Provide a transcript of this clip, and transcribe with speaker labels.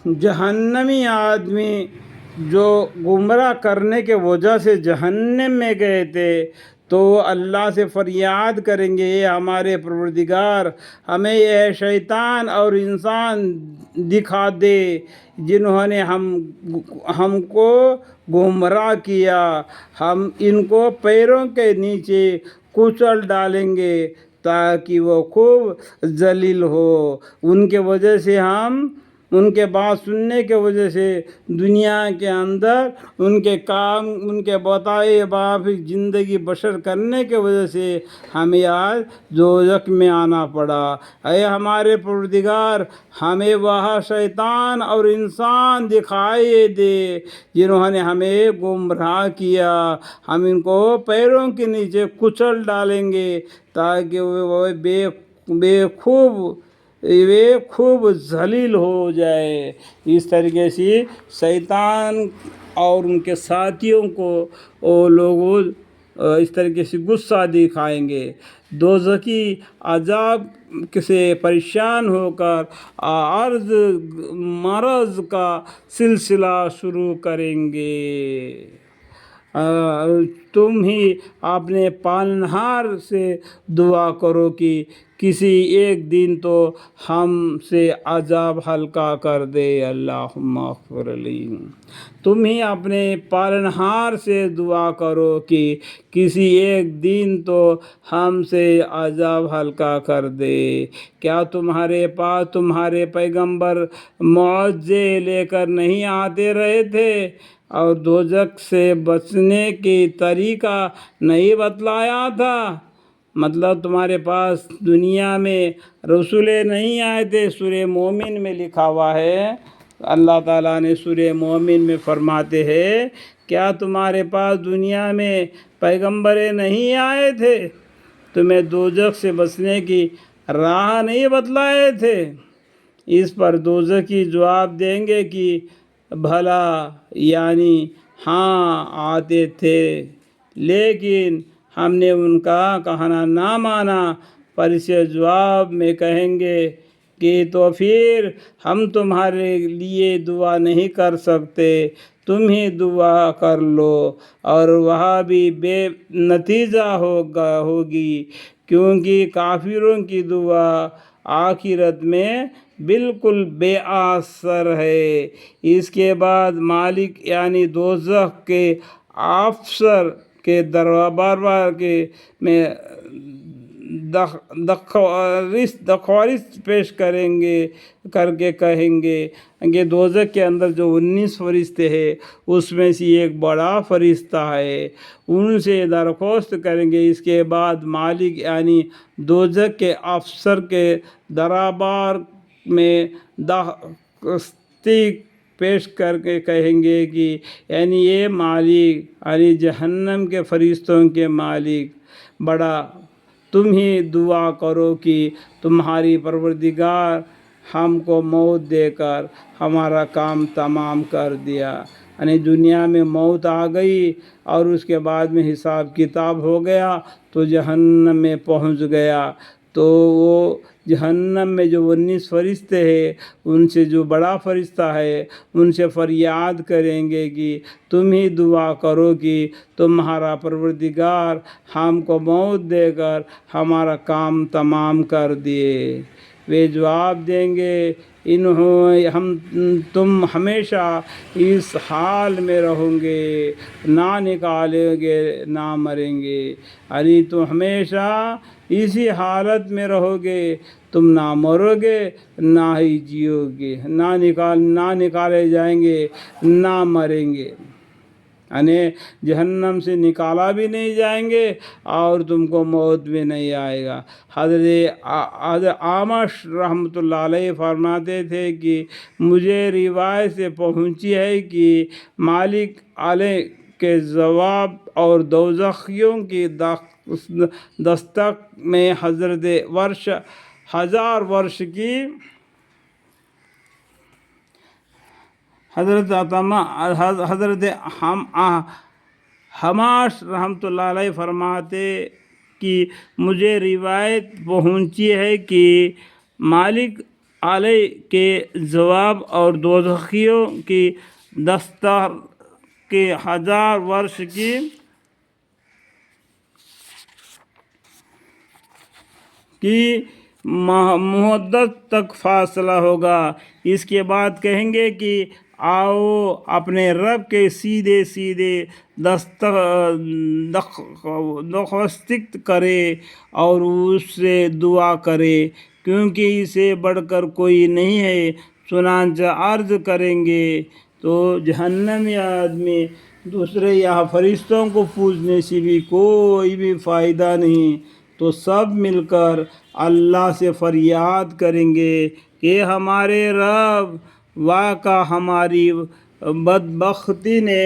Speaker 1: جہنمی آدمی جو گمراہ کرنے کے وجہ سے جہنم میں گئے تھے تو اللہ سے فریاد کریں گے، اے ہمارے پروردگار ہمیں یہ شیطان اور انسان دکھا دے جنہوں نے ہم کو گمراہ کیا، ہم ان کو پیروں کے نیچے کچل ڈالیں گے تاکہ وہ خوب ذلیل ہو۔ ان کے وجہ سے ان کے بات سننے کے وجہ سے دنیا کے اندر ان کے کام، ان کے بتائے مطابق زندگی بسر کرنے کے وجہ سے ہمیں آج دوزخ میں آنا پڑا۔ اے ہمارے پروردگار ہمیں وہ شیطان اور انسان دکھائی دے جنہوں نے ہمیں گمراہ کیا، ہم ان کو پیروں کے نیچے کچل ڈالیں گے تاکہ وہ خوب ذلیل ہو جائے۔ اس طریقے سے شیطان اور ان کے ساتھیوں کو وہ لوگ اس طریقے سے غصہ دکھائیں گے، دوزخی عذاب سے پریشان ہو کر عرض مرض کا سلسلہ شروع کریں گے۔ تم ہی اپنے پالنہار سے دعا کرو کہ کسی ایک دن تو ہم سے عذاب ہلکا کر دے، اللہم اغفر لی۔ تم ہی اپنے پالنہار سے دعا کرو کہ کسی ایک دن تو ہم سے عذاب ہلکا کر دے۔ کیا تمہارے پاس تمہارے پیغمبر معجزے لے کر نہیں آتے رہے تھے اور دوزخ سے بچنے کی طریقہ نہیں بتلایا تھا؟ مطلب تمہارے پاس دنیا میں رسول نہیں آئے تھے۔ سورہ مومن میں لکھا ہوا ہے، اللہ تعالیٰ نے سورہ مومن میں فرماتے ہیں، کیا تمہارے پاس دنیا میں پیغمبر نہیں آئے تھے، تمہیں دوزخ سے بچنے کی راہ نہیں بتلائے تھے؟ اس پر دوزخی جواب دیں گے کہ بھلا، یعنی ہاں آتے تھے لیکن ہم نے ان کا کہنا نہ مانا۔ پر اس جواب میں کہیں گے کہ تو پھر ہم تمہارے لیے دعا نہیں کر سکتے، تم ہی دعا کر لو، اور وہ بھی بے نتیجہ ہوگی، کیونکہ کافروں کی دعا آخرت میں بالکل بے اثر ہے۔ اس کے بعد مالک یعنی دوزخ کے افسر کے دربار میں درخواست پیش کر کے کہیں گے کہ دوزخ کے اندر جو 19 فرشتے ہیں اس میں سے ایک بڑا فرشتہ ہے، ان سے درخواست کریں گے۔ اس کے بعد مالک یعنی دوزخ کے افسر کے دربار میں درخواست پیش کر کے کہیں گے کہ یعنی یہ مالک یعنی جہنم کے فرشتوں کے مالک بڑا، تم ہی دعا کرو کہ تمہاری پروردگار ہم کو موت دے کر ہمارا کام تمام کر دیا، یعنی دنیا میں موت آ گئی اور اس کے بعد میں حساب کتاب ہو گیا تو جہنم میں پہنچ گیا، تو وہ جہنم میں جو 19 فرشتے ہیں ان سے جو بڑا فرشتہ ہے ان سے فریاد کریں گے کہ تم ہی دعا کرو کہ تمہارا پروردگار ہم کو موت دے کر ہمارا کام تمام کر دیے۔ وہ جواب دیں گے تم ہمیشہ اس حال میں رہو گے، نہ نکالیں گے نہ مریں گے، یعنی تم ہمیشہ اسی حالت میں رہو گے، تم نہ مرو گے نہ ہی جیو گے، نہ نکالے جائیں گے نہ مریں گے، یعنی جہنم سے نکالا بھی نہیں جائیں گے اور تم کو موت بھی نہیں آئے گا۔ حضرت اعمش رحمۃ اللہ علیہ فرماتے تھے کہ مجھے روایت سے پہنچی ہے کہ مالک علیہ کے جواب اور دوزخیوں کی دستک میں حضرت حماش رحمۃ اللہ علیہ فرماتے کہ مجھے روایت پہنچی ہے کہ مالک علیہ کے جواب اور دوزخیوں کی دستار کے 1000 ورش کی مدت تک فاصلہ ہوگا۔ اس کے بعد کہیں گے کہ آؤ اپنے رب کے سیدھے سیدھے درخواست کرے اور اس سے دعا کرے، کیونکہ اسے بڑھ کر کوئی نہیں ہے۔ چنانچہ عرض کریں گے تو جہنمی آدمی دوسرے یا فرشتوں کو پوچھنے سے بھی کوئی بھی فائدہ نہیں، تو سب مل کر اللہ سے فریاد کریں گے کہ ہمارے رب، واقع ہماری بدبختی نے